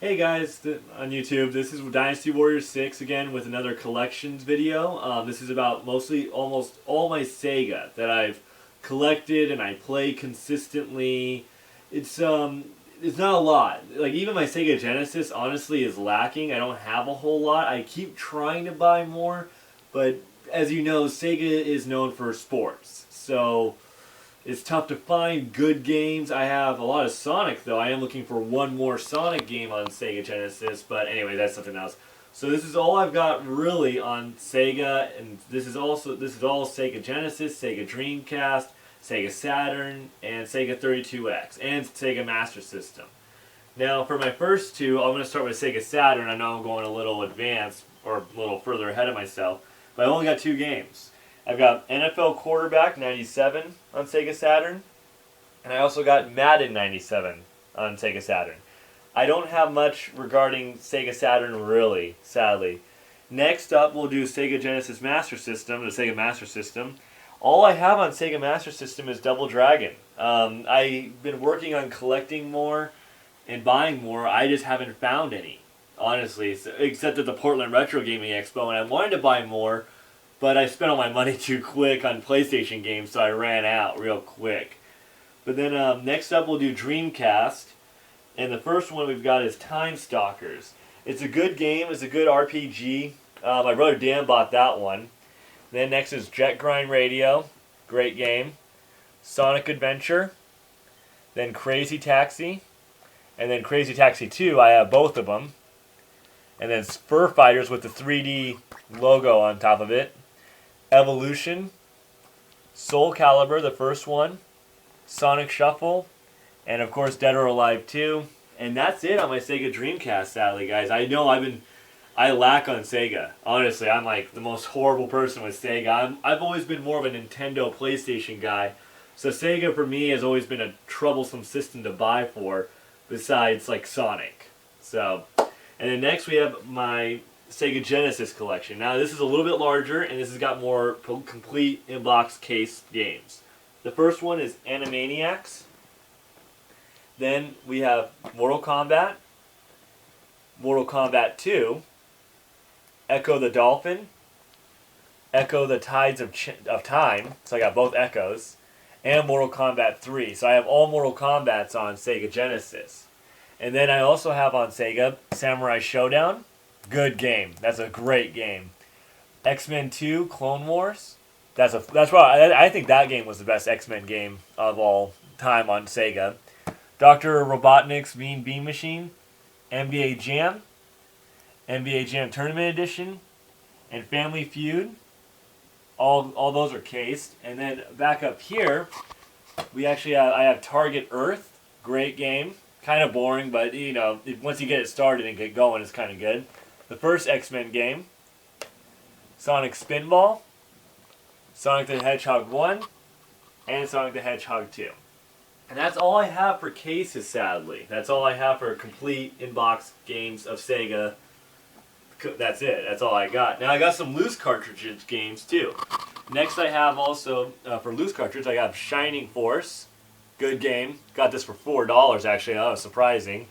Hey guys, on YouTube, this is Dynasty Warriors 6 again with another collections video. This is about mostly almost all my Sega that I've collected and I play consistently. It's not a lot. Like even my Sega Genesis honestly is lacking. I don't have a whole lot. I keep trying to buy more, but as you know, Sega is known for sports. So it's tough to find good games. I have a lot of Sonic though. I am looking for one more Sonic game on Sega Genesis, but anyway, that's something else. So this is all I've got really on Sega, and this is all Sega Genesis, Sega Dreamcast, Sega Saturn, and Sega 32X, and Sega Master System. Now for my first two, I'm going to start with Sega Saturn. I know I'm going a little advanced or a little further ahead of myself, but I only got two games. I've got NFL Quarterback 97 on Sega Saturn, and I also got Madden 97 on Sega Saturn. I don't have much regarding Sega Saturn really, sadly. Next up, we'll do Sega Genesis Master System, the Sega Master System. All I have on Sega Master System is Double Dragon. I've been working on collecting more and buying more. I just haven't found any, honestly, except at the Portland Retro Gaming Expo, and I wanted to buy more, but I spent all my money too quick on PlayStation games, so I ran out real quick. But then next up we'll do Dreamcast, and the first one we've got is Time Stalkers. It's a good game, it's a good RPG. My brother Dan bought that one. Then next is Jet Grind Radio, great game. Sonic Adventure, then Crazy Taxi, and then Crazy Taxi 2, I have both of them. And then Spur Fighters with the 3D logo on top of it. Evolution, Soul Calibur, the first one, Sonic Shuffle, and of course Dead or Alive 2. And that's it on my Sega Dreamcast, sadly, guys. I know I lack on Sega. Honestly, I'm like the most horrible person with Sega. I've always been more of a Nintendo PlayStation guy. So Sega for me has always been a troublesome system to buy for, besides like Sonic. So, and then next we have my Sega Genesis collection. Now this is a little bit larger, and this has got more complete in-box case games. The first one is Animaniacs. Then we have Mortal Kombat, Mortal Kombat 2, Echo the Dolphin, Echo the Tides of Time, so I got both Echoes, and Mortal Kombat 3. So I have all Mortal Kombats on Sega Genesis. And then I also have on Sega Samurai Showdown. Good game. That's a great game. X-Men 2 Clone Wars. That's why I think that game was the best X-Men game of all time on Sega. Dr. Robotnik's Mean Bean Machine, NBA Jam, NBA Jam Tournament Edition, and Family Feud. All those are cased. And then back up here, I have Target Earth. Great game. Kind of boring, but you know, once you get it started and get going, it's kind of good. The first X-Men game, Sonic Spinball, Sonic the Hedgehog 1, and Sonic the Hedgehog 2. And that's all I have for cases, sadly. That's all I have for complete in-box games of Sega. That's it. That's all I got. Now I got some loose cartridge games too. Next I have also, for loose cartridge, I got Shining Force. Good game. Got this for $4 actually. That was surprising.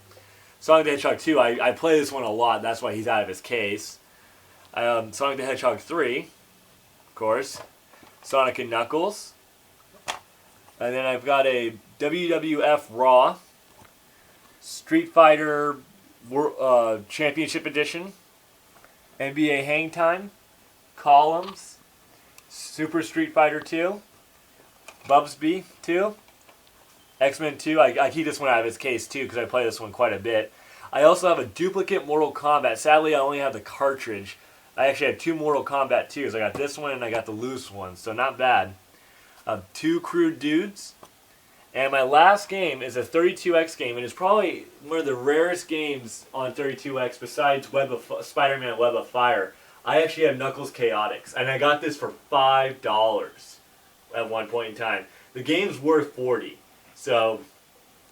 Sonic the Hedgehog 2, I play this one a lot. That's why he's out of his case. Sonic the Hedgehog 3, of course. Sonic and Knuckles. And then I've got a WWF Raw. Street Fighter Championship Edition. NBA Hang Time. Columns. Super Street Fighter 2. Bubsby 2. X-Men 2, I keep this one out of its case too because I play this one quite a bit. I also have a duplicate Mortal Kombat. Sadly, I only have the cartridge. I actually have two Mortal Kombat 2s. I got this one and I got the loose one, so not bad. Two Crude Dudes. And my last game is a 32X game, and it's probably one of the rarest games on 32X besides Spider-Man Web of Fire. I actually have Knuckles Chaotix, and I got this for $5 at one point in time. The game's worth $40. So,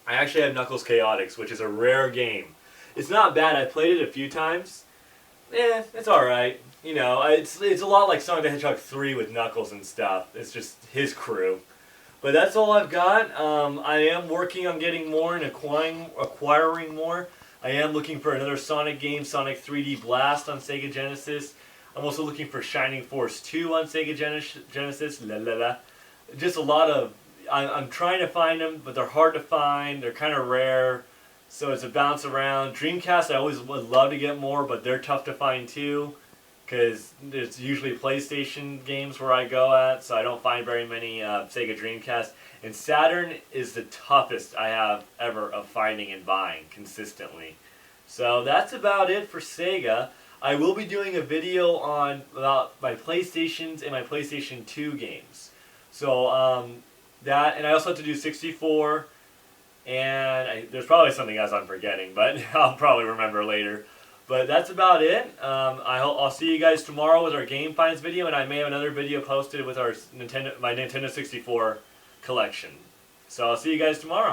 I actually have Knuckles Chaotix, which is a rare game. It's not bad. I played it a few times. It's alright. You know, it's a lot like Sonic the Hedgehog 3 with Knuckles and stuff. It's just his crew. But that's all I've got. I am working on getting more and acquiring more. I am looking for another Sonic game, Sonic 3D Blast on Sega Genesis. I'm also looking for Shining Force 2 on Sega Genesis. La la la. Just a lot of... I'm trying to find them, but they're hard to find. They're kind of rare. So it's a bounce around. Dreamcast, I always would love to get more, but they're tough to find too. Because it's usually PlayStation games where I go at, so I don't find very many Sega Dreamcast. And Saturn is the toughest I have ever of finding and buying consistently. So that's about it for Sega. I will be doing a video on about my PlayStations and my PlayStation 2 games. So that, and I also have to do 64, and there's probably something else I'm forgetting, but I'll probably remember later. But that's about it. I'll see you guys tomorrow with our Game Finds video, and I may have another video posted with my Nintendo 64 collection. So I'll see you guys tomorrow.